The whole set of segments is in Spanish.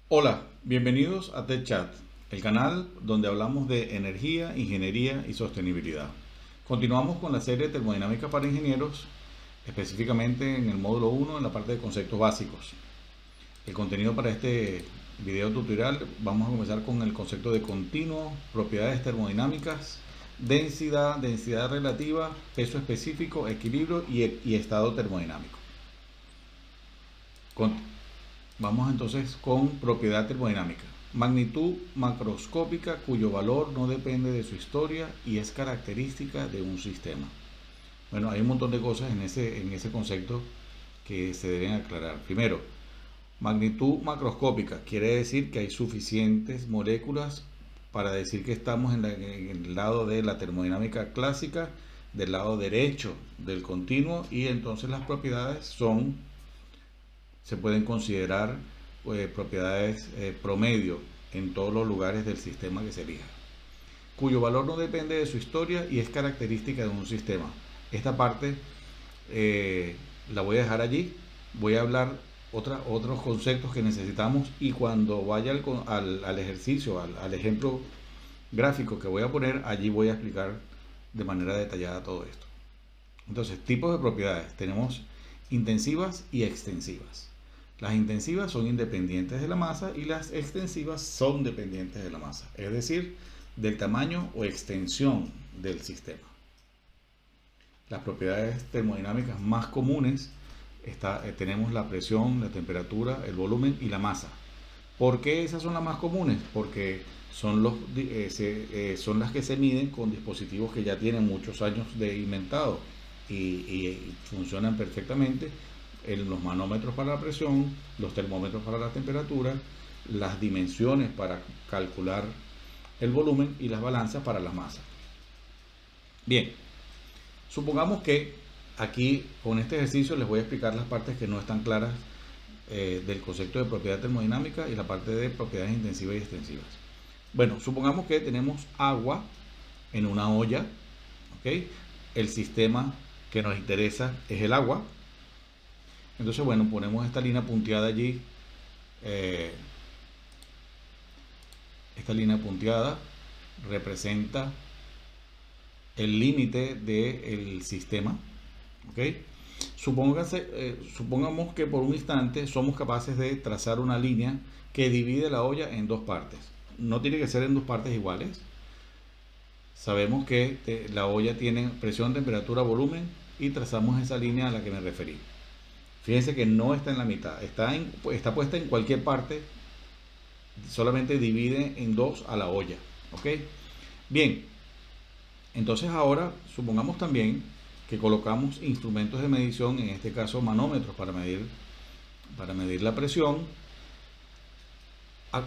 Hola, bienvenidos a TechChat, el canal donde hablamos de energía, ingeniería y sostenibilidad. Continuamos con la serie Termodinámica para Ingenieros, específicamente en el módulo 1, en la parte de conceptos básicos. El contenido para este video tutorial, vamos a comenzar con el concepto de continuo, propiedades termodinámicas, densidad relativa, peso específico, equilibrio y estado termodinámico. Vamos entonces con propiedad termodinámica. Magnitud macroscópica cuyo valor no depende de su historia y es característica de un sistema. Bueno, hay un montón de cosas en ese concepto que se deben aclarar. Primero, magnitud macroscópica quiere decir que hay suficientes moléculas para decir que estamos en el lado de la termodinámica clásica, del lado derecho del continuo, y entonces las propiedades se pueden considerar propiedades promedio en todos los lugares del sistema que se elija, cuyo valor no depende de su historia y es característica de un sistema. Esta parte la voy a dejar allí. Voy a hablar otros conceptos que necesitamos, y cuando vaya al ejercicio, al ejemplo gráfico que voy a poner, allí voy a explicar de manera detallada todo esto. Entonces, tipos de propiedades. Tenemos intensivas y extensivas. Las intensivas son independientes de la masa y las extensivas son dependientes de la masa, es decir, del tamaño o extensión del sistema. Las propiedades termodinámicas más comunes tenemos la presión, la temperatura, el volumen y la masa. ¿Por qué esas son las más comunes? Porque son las que se miden con dispositivos que ya tienen muchos años de inventado y funcionan perfectamente. Los manómetros para la presión, los termómetros para la temperatura, las dimensiones para calcular el volumen y las balanzas para la masa. Bien, supongamos que aquí con este ejercicio les voy a explicar las partes que no están claras del concepto de propiedad termodinámica y la parte de propiedades intensivas y extensivas. Bueno, supongamos que tenemos agua en una olla, ¿ok? El sistema que nos interesa es el agua. Entonces, bueno, ponemos esta línea punteada allí. Esta línea punteada representa el límite del sistema, ¿ok? Supongamos que por un instante somos capaces de trazar una línea que divide la olla en dos partes. No tiene que ser en dos partes iguales. Sabemos que la olla tiene presión, temperatura, volumen, y trazamos esa línea a la que me referí. Fíjense que no está en la mitad, está puesta en cualquier parte, solamente divide en dos a la olla, ¿ok? Bien, entonces ahora supongamos también que colocamos instrumentos de medición, en este caso manómetros para medir la presión,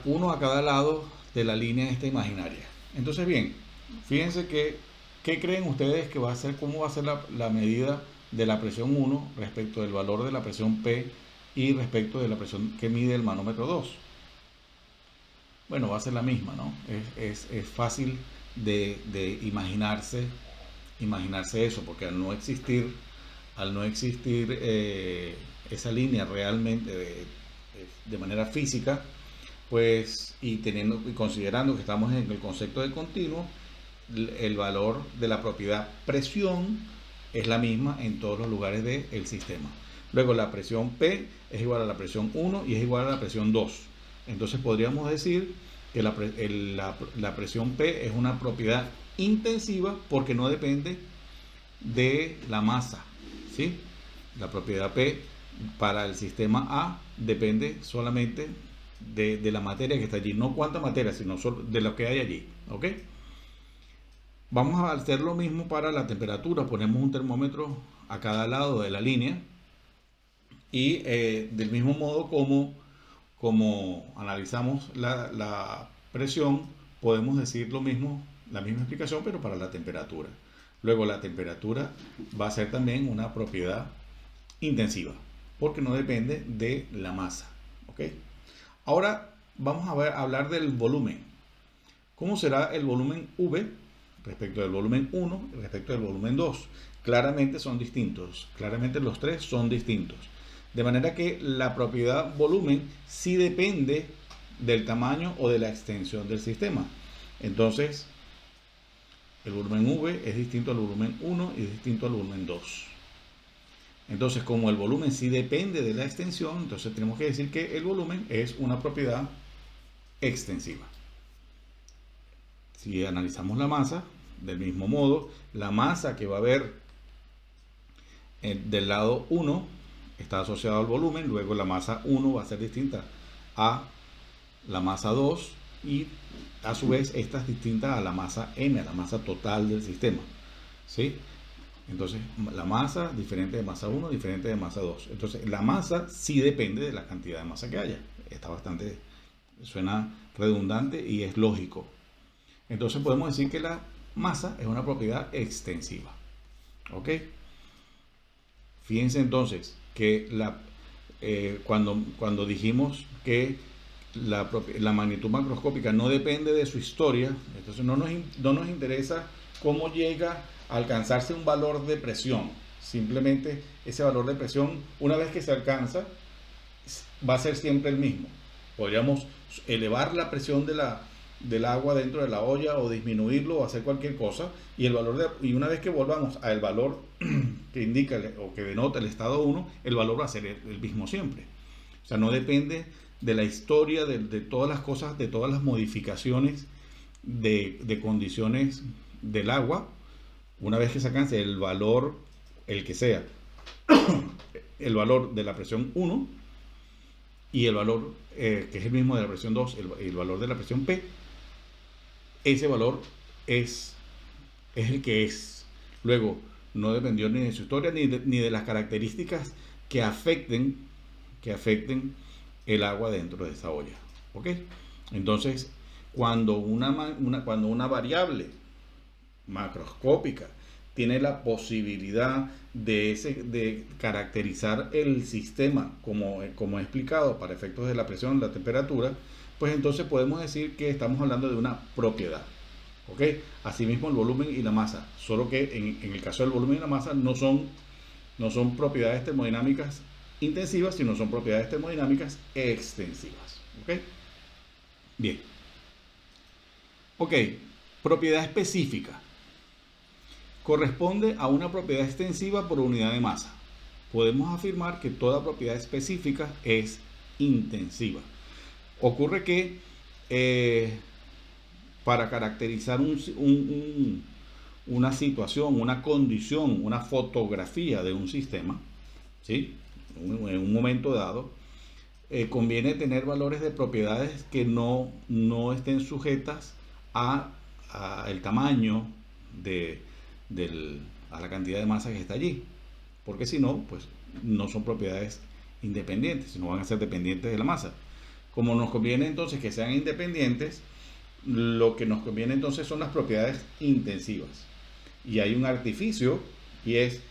uno a cada lado de la línea esta imaginaria. Entonces bien, fíjense ¿qué creen ustedes que va a ser, cómo va a ser la medida de la presión 1 respecto del valor de la presión P y respecto de la presión que mide el manómetro 2? Bueno, va a ser la misma, ¿no? Es fácil de imaginarse eso, porque al no existir esa línea realmente de manera física, pues, y considerando que estamos en el concepto de continuo, el valor de la propiedad presión es la misma en todos los lugares del sistema. Luego la presión P es igual a la presión 1 y es igual a la presión 2. Entonces podríamos decir que la presión P es una propiedad intensiva porque no depende de la masa, ¿sí? La propiedad P para el sistema A depende solamente de la materia que está allí, no cuánta materia, sino solo de lo que hay allí, ¿ok? Vamos a hacer lo mismo para la temperatura. Ponemos un termómetro a cada lado de la línea y del mismo modo como analizamos la presión, podemos decir lo mismo, la misma explicación, pero para la temperatura. Luego la temperatura va a ser también una propiedad intensiva porque no depende de la masa, ¿ok? Ahora vamos a hablar del volumen. ¿Cómo será el volumen V respecto del volumen 1 y respecto del volumen 2? Claramente son distintos, claramente los tres son distintos. De manera que la propiedad volumen sí depende del tamaño o de la extensión del sistema. Entonces, el volumen V es distinto al volumen 1 y es distinto al volumen 2. Entonces, como el volumen sí depende de la extensión, entonces tenemos que decir que el volumen es una propiedad extensiva. Si analizamos la masa, del mismo modo, la masa que va a haber del lado 1 está asociada al volumen, luego la masa 1 va a ser distinta a la masa 2 y a su vez esta es distinta a la masa m, a la masa total del sistema, ¿sí? Entonces la masa diferente de masa 1, diferente de masa 2. Entonces la masa sí depende de la cantidad de masa que haya. Suena redundante y es lógico. Entonces podemos decir que la masa es una propiedad extensiva. ¿Ok? Fíjense entonces que cuando dijimos que la magnitud macroscópica no depende de su historia, entonces no nos interesa cómo llega a alcanzarse un valor de presión. Simplemente ese valor de presión, una vez que se alcanza, va a ser siempre el mismo. Podríamos elevar la presión del agua dentro de la olla o disminuirlo o hacer cualquier cosa y y una vez que volvamos al valor que indica o que denota el estado 1, el valor va a ser el mismo siempre. O sea, no depende de la historia de todas las cosas, de todas las modificaciones de condiciones del agua. Una vez que se alcance el valor, el que sea, el valor de la presión 1 y el valor que es el mismo de la presión 2, el valor de la presión P, ese valor es el que es. Luego, no dependió ni de su historia ni de las características que afecten el agua dentro de esa olla. ¿Ok? Entonces, cuando una variable macroscópica tiene la posibilidad de caracterizar el sistema como he explicado para efectos de la presión, la temperatura, pues entonces podemos decir que estamos hablando de una propiedad. ¿Ok? Asimismo el volumen y la masa, solo que en el caso del volumen y la masa no son propiedades termodinámicas intensivas, sino son propiedades termodinámicas extensivas. ¿Ok? Bien. Ok, propiedad específica. Corresponde a una propiedad extensiva por unidad de masa. Podemos afirmar que toda propiedad específica es intensiva. Ocurre que para caracterizar una situación, una condición, una fotografía de un sistema, ¿sí? En un momento dado, conviene tener valores de propiedades que no estén sujetas a el tamaño a la cantidad de masa que está allí, porque si no, pues no son propiedades independientes, sino van a ser dependientes de la masa. Como nos conviene entonces que sean independientes, lo que nos conviene entonces son las propiedades intensivas. Y hay un artificio, y es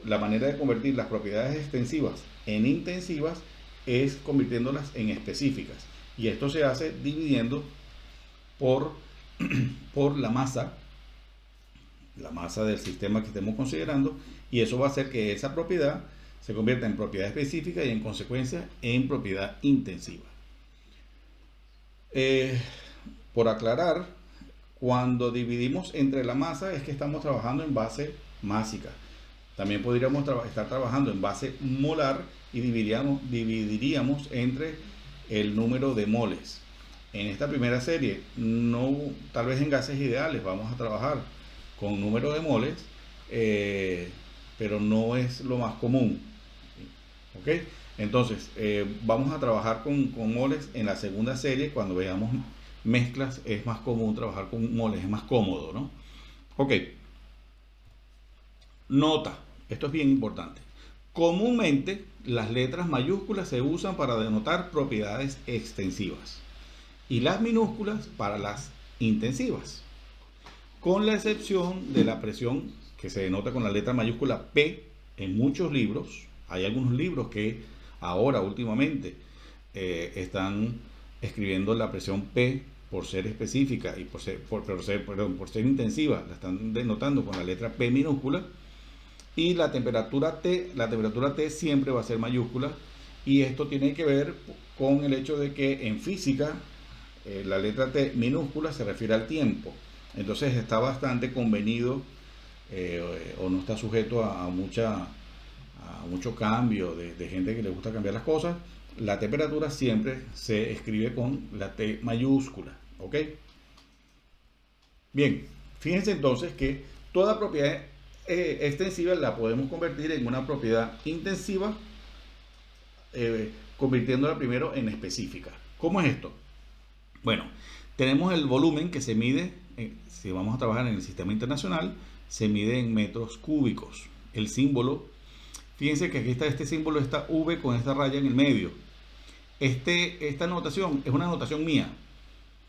la manera de convertir las propiedades extensivas en intensivas, es convirtiéndolas en específicas. Y esto se hace dividiendo por la masa del sistema que estemos considerando, y eso va a hacer que esa propiedad se convierta en propiedad específica y en consecuencia en propiedad intensiva. Por aclarar, cuando dividimos entre la masa es que estamos trabajando en base másica. También podríamos estar trabajando en base molar y dividiríamos entre el número de moles. En esta primera serie, tal vez en gases ideales vamos a trabajar con número de moles, pero no es lo más común. ¿Ok? Entonces, vamos a trabajar con moles en la segunda serie. Cuando veamos mezclas es más común trabajar con moles, es más cómodo, ¿no? Ok. Nota, esto es bien importante. Comúnmente las letras mayúsculas se usan para denotar propiedades extensivas y las minúsculas para las intensivas, con la excepción de la presión que se denota con la letra mayúscula P en muchos libros. Hay algunos libros que ahora últimamente están escribiendo la presión P por ser específica y por ser intensiva, la están denotando con la letra P minúscula. Y la temperatura T siempre va a ser mayúscula Y esto tiene que ver con el hecho de que en física la letra T minúscula se refiere al tiempo. Entonces está bastante convenido o no está sujeto a mucho cambio de gente que le gusta cambiar las cosas. La temperatura siempre se escribe con la T mayúscula, ¿ok? Bien, fíjense entonces que toda propiedad extensiva la podemos convertir en una propiedad intensiva, convirtiéndola primero en específica. ¿Cómo es esto? Bueno, tenemos el volumen que se mide, si vamos a trabajar en el sistema internacional, se mide en metros cúbicos. El símbolo, fíjense que aquí está este símbolo, esta V con esta raya en el medio. Esta notación es una notación mía,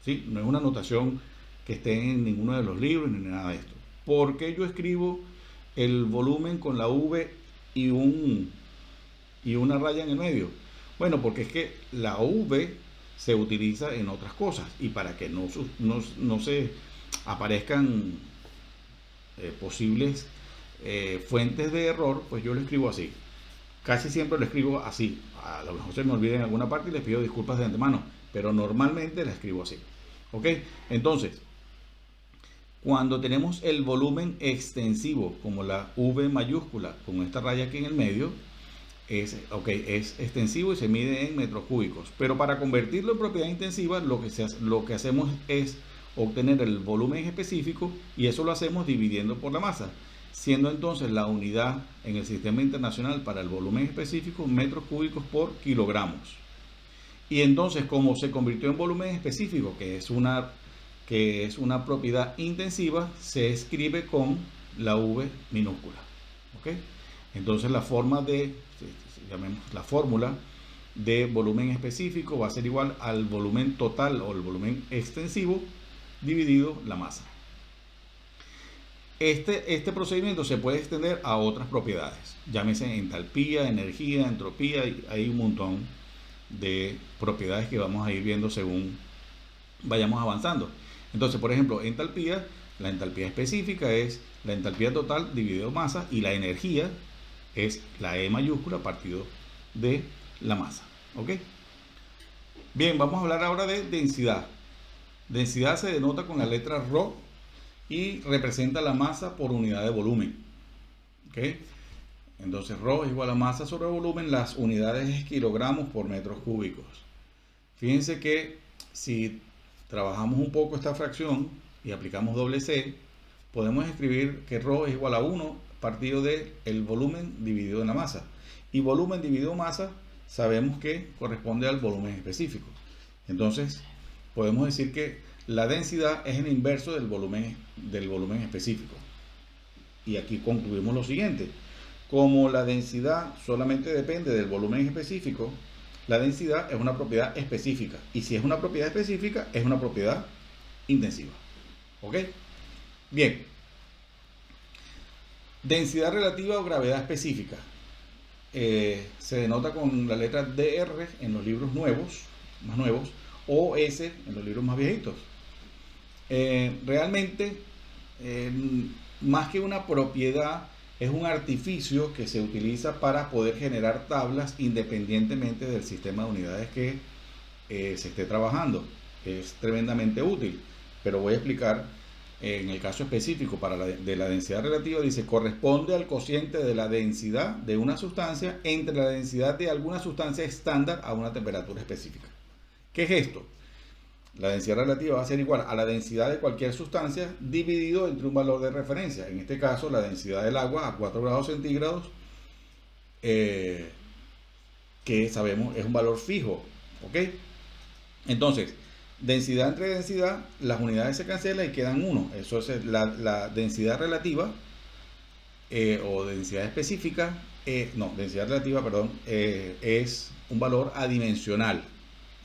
¿sí? No es una notación que esté en ninguno de los libros ni nada de esto. ¿Por qué yo escribo el volumen con la V y una raya en el medio? Bueno, porque es que la V se utiliza en otras cosas y para que no se aparezcan posibles fuentes de error, pues yo lo escribo así. Casi siempre lo escribo así. A lo mejor se me olvida en alguna parte y les pido disculpas de antemano, pero normalmente la escribo así. ¿Ok? Entonces, cuando tenemos el volumen extensivo, como la V mayúscula, con esta raya aquí en el medio, es extensivo y se mide en metros cúbicos. Pero para convertirlo en propiedad intensiva, lo que hacemos es obtener el volumen específico y eso lo hacemos dividiendo por la masa, siendo entonces la unidad en el sistema internacional para el volumen específico metros cúbicos por kilogramos. Y entonces, como se convirtió en volumen específico, que es una propiedad intensiva, se escribe con la V minúscula. ¿Ok? Entonces la fórmula de volumen específico va a ser igual al volumen total o el volumen extensivo dividido la masa. Este procedimiento se puede extender a otras propiedades, llámese entalpía, energía, entropía, hay un montón de propiedades que vamos a ir viendo según vayamos avanzando. Entonces, por ejemplo, entalpía, la entalpía específica es la entalpía total dividido masa y la energía es la E mayúscula partido de la masa. ¿Ok? Bien, vamos a hablar ahora de densidad. Densidad se denota con la letra Rho y representa la masa por unidad de volumen. ¿Ok? Entonces Rho es igual a masa sobre volumen, las unidades es kilogramos por metros cúbicos. Fíjense que si trabajamos un poco esta fracción y aplicamos doble C, podemos escribir que Rho es igual a 1 partido de el volumen dividido en la masa. Y volumen dividido masa sabemos que corresponde al volumen específico. Entonces podemos decir que la densidad es el inverso del volumen específico. Y aquí concluimos lo siguiente. Como la densidad solamente depende del volumen específico, la densidad es una propiedad específica. Y si es una propiedad específica, es una propiedad intensiva. ¿Ok? Bien. Densidad relativa o gravedad específica. Se denota con la letra DR en los libros más nuevos, o S en los libros más viejitos. Realmente, más que una propiedad, es un artificio que se utiliza para poder generar tablas independientemente del sistema de unidades que se esté trabajando. Es tremendamente útil, pero voy a explicar en el caso específico de la densidad relativa. Dice, corresponde al cociente de la densidad de una sustancia entre la densidad de alguna sustancia estándar a una temperatura específica. ¿Qué es esto? La densidad relativa va a ser igual a la densidad de cualquier sustancia dividido entre un valor de referencia. En este caso, la densidad del agua a 4 grados centígrados, que sabemos es un valor fijo. ¿Ok? Entonces, densidad entre densidad, las unidades se cancelan y quedan 1. Eso es la densidad relativa o densidad específica. Densidad relativa, perdón, es un valor adimensional.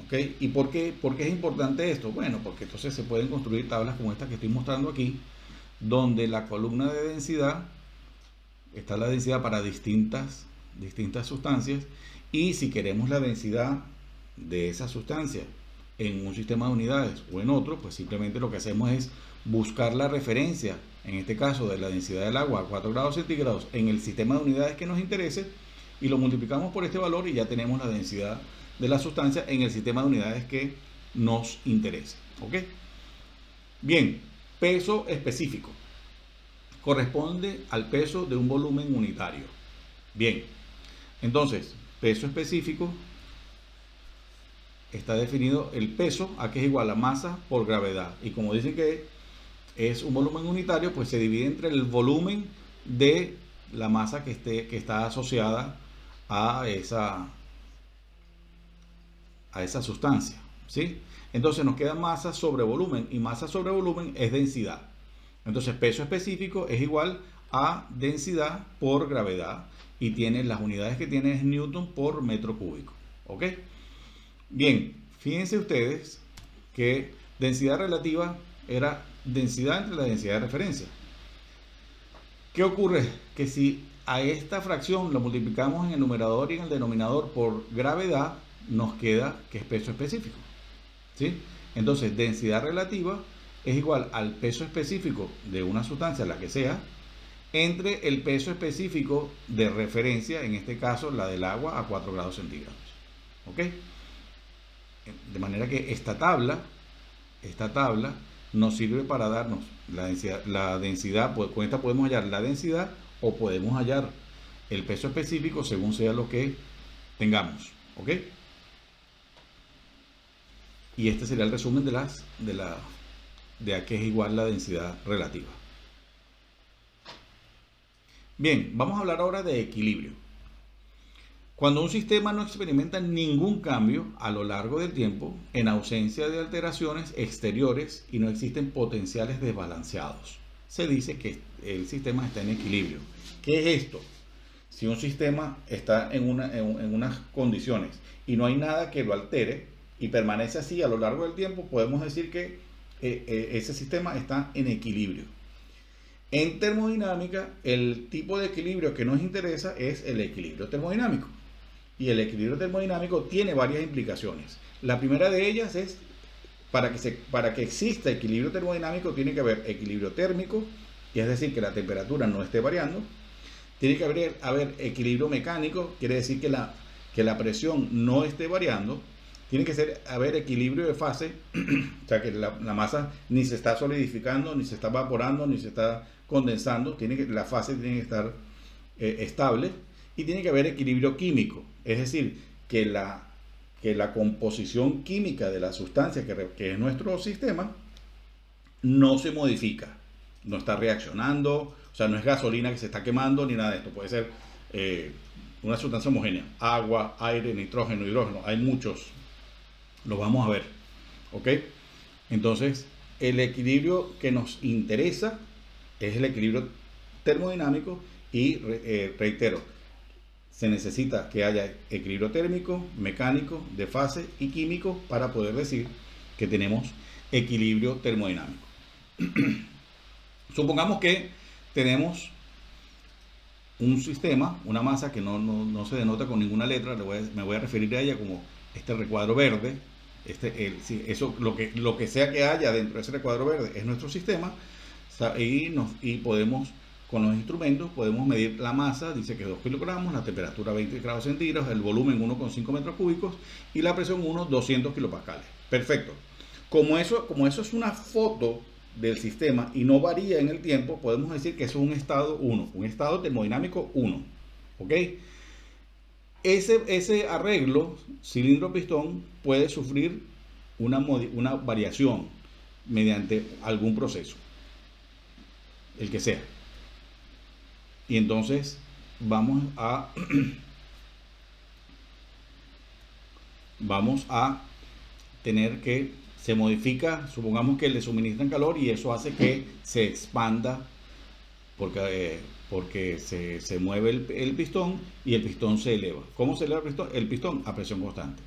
¿Okay? ¿Y por qué es importante esto? Bueno, porque entonces se pueden construir tablas como esta que estoy mostrando aquí, donde la columna de densidad está la densidad para distintas sustancias, y si queremos la densidad de esa sustancia en un sistema de unidades o en otro, pues simplemente lo que hacemos es buscar la referencia, en este caso de la densidad del agua a 4 grados centígrados en el sistema de unidades que nos interese, y lo multiplicamos por este valor y ya tenemos la densidad de la sustancia en el sistema de unidades que nos interesa. ¿Ok? Bien, peso específico. Corresponde al peso de un volumen unitario. Bien, entonces, peso específico está definido el peso, a que es igual a masa por gravedad. Y como dicen que es un volumen unitario, pues se divide entre el volumen de la masa que está asociada a esa sustancia, ¿sí? Entonces nos queda masa sobre volumen, y masa sobre volumen es densidad. Entonces peso específico es igual a densidad por gravedad, y tiene las unidades que tiene es newton por metro cúbico. ¿Ok? Bien, fíjense ustedes que densidad relativa era densidad entre la densidad de referencia. ¿Qué ocurre? Que si a esta fracción lo multiplicamos en el numerador y en el denominador por gravedad, nos queda que es peso específico, ¿sí? Entonces, densidad relativa es igual al peso específico de una sustancia, la que sea, entre el peso específico de referencia, en este caso la del agua, a 4 grados centígrados. ¿Ok? De manera que esta tabla nos sirve para darnos la densidad. Con esta podemos hallar la densidad o podemos hallar el peso específico según sea lo que tengamos. ¿Ok? Y este sería el resumen de a qué es igual la densidad relativa. Bien, vamos a hablar ahora de equilibrio. Cuando un sistema no experimenta ningún cambio a lo largo del tiempo, en ausencia de alteraciones exteriores y no existen potenciales desbalanceados, se dice que el sistema está en equilibrio. ¿Qué es esto? Si un sistema está en unas condiciones y no hay nada que lo altere y permanece así a lo largo del tiempo, podemos decir que ese sistema está en equilibrio. En termodinámica, el tipo de equilibrio que nos interesa es el equilibrio termodinámico. Y el equilibrio termodinámico tiene varias implicaciones. La primera de ellas es, para que exista equilibrio termodinámico, tiene que haber equilibrio térmico, y es decir, que la temperatura no esté variando. Tiene que haber equilibrio mecánico, quiere decir que la presión no esté variando. Tiene que haber equilibrio de fase, o sea que la masa ni se está solidificando, ni se está evaporando, ni se está condensando. La fase tiene que estar estable. Y tiene que haber equilibrio químico, es decir, que la composición química de la sustancia que es nuestro sistema no se modifica, no está reaccionando, o sea, no es gasolina que se está quemando ni nada de esto. Puede ser una sustancia homogénea, agua, aire, nitrógeno, hidrógeno, hay muchos, lo vamos a ver. ¿Ok? Entonces, el equilibrio que nos interesa es el equilibrio termodinámico y reitero, se necesita que haya equilibrio térmico, mecánico, de fase y químico para poder decir que tenemos equilibrio termodinámico. Supongamos que tenemos un sistema, una masa que no se denota con ninguna letra, me voy a referir a ella como este recuadro verde. Lo que sea que haya dentro de ese recuadro verde es nuestro sistema, y podemos, con los instrumentos, podemos medir la masa, dice que 2 kilogramos, la temperatura 20 grados centígrados, el volumen 1,5 metros cúbicos y la presión 200 kilopascales. Perfecto. Como eso es una foto del sistema y no varía en el tiempo, podemos decir que eso es un estado 1, un estado termodinámico 1. ¿Ok? Ese arreglo cilindro-pistón puede sufrir una variación mediante algún proceso, el que sea. Y entonces vamos a tener que se modifica, supongamos que le suministran calor y eso hace que se expanda porque se mueve el pistón y el pistón se eleva. ¿Cómo se eleva el pistón? A presión constante.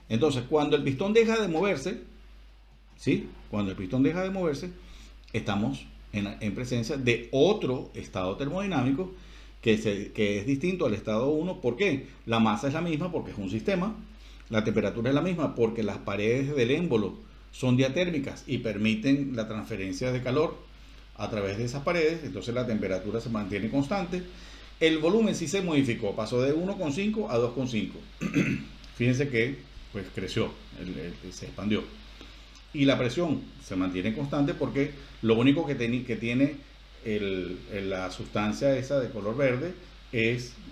Entonces, cuando el pistón deja de moverse, ¿sí? Cuando el pistón deja de moverse, estamos en presencia de otro estado termodinámico que es distinto al estado 1. ¿Por qué? La masa es la misma porque es un sistema, la temperatura es la misma porque las paredes del émbolo son diatérmicas y permiten la transferencia de calor a través de esas paredes, entonces la temperatura se mantiene constante El volumen sí se modificó, pasó de 1,5 a 2,5. Fíjense que pues creció, se expandió. Y la presión se mantiene constante porque lo único que tiene la sustancia esa de color verde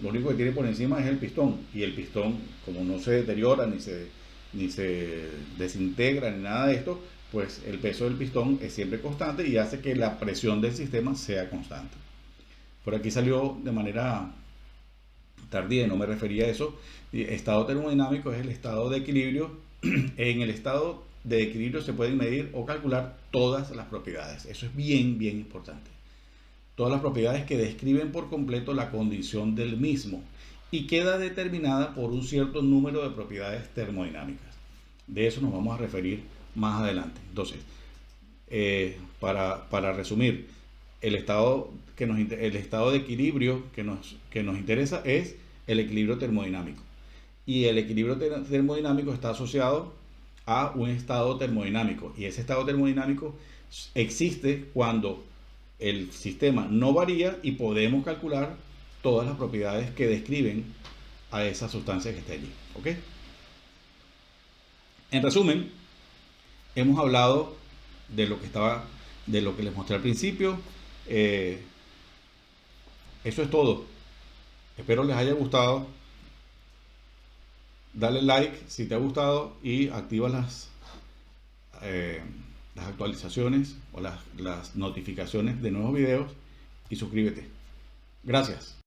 lo único que tiene por encima es el pistón. Y el pistón, como no se deteriora ni se desintegra ni nada de esto, pues el peso del pistón es siempre constante y hace que la presión del sistema sea constante. Por aquí salió de manera tardía, no me refería a eso. Estado termodinámico es el estado de equilibrio. En el estado de equilibrio se pueden medir o calcular todas las propiedades. Eso es bien, bien importante. Todas las propiedades que describen por completo la condición del mismo y queda determinada por un cierto número de propiedades termodinámicas. De eso nos vamos a referir más adelante. Entonces, para resumir, el estado de equilibrio que nos interesa es el equilibrio termodinámico. Y el equilibrio termodinámico está asociado a un estado termodinámico. Y ese estado termodinámico existe cuando el sistema no varía y podemos calcular todas las propiedades que describen a esa sustancia que está allí. ¿Ok? En resumen, hemos hablado de lo que les mostré al principio. Eso es todo. Espero les haya gustado. Dale like si te ha gustado y activa las actualizaciones o las notificaciones de nuevos videos y suscríbete. Gracias.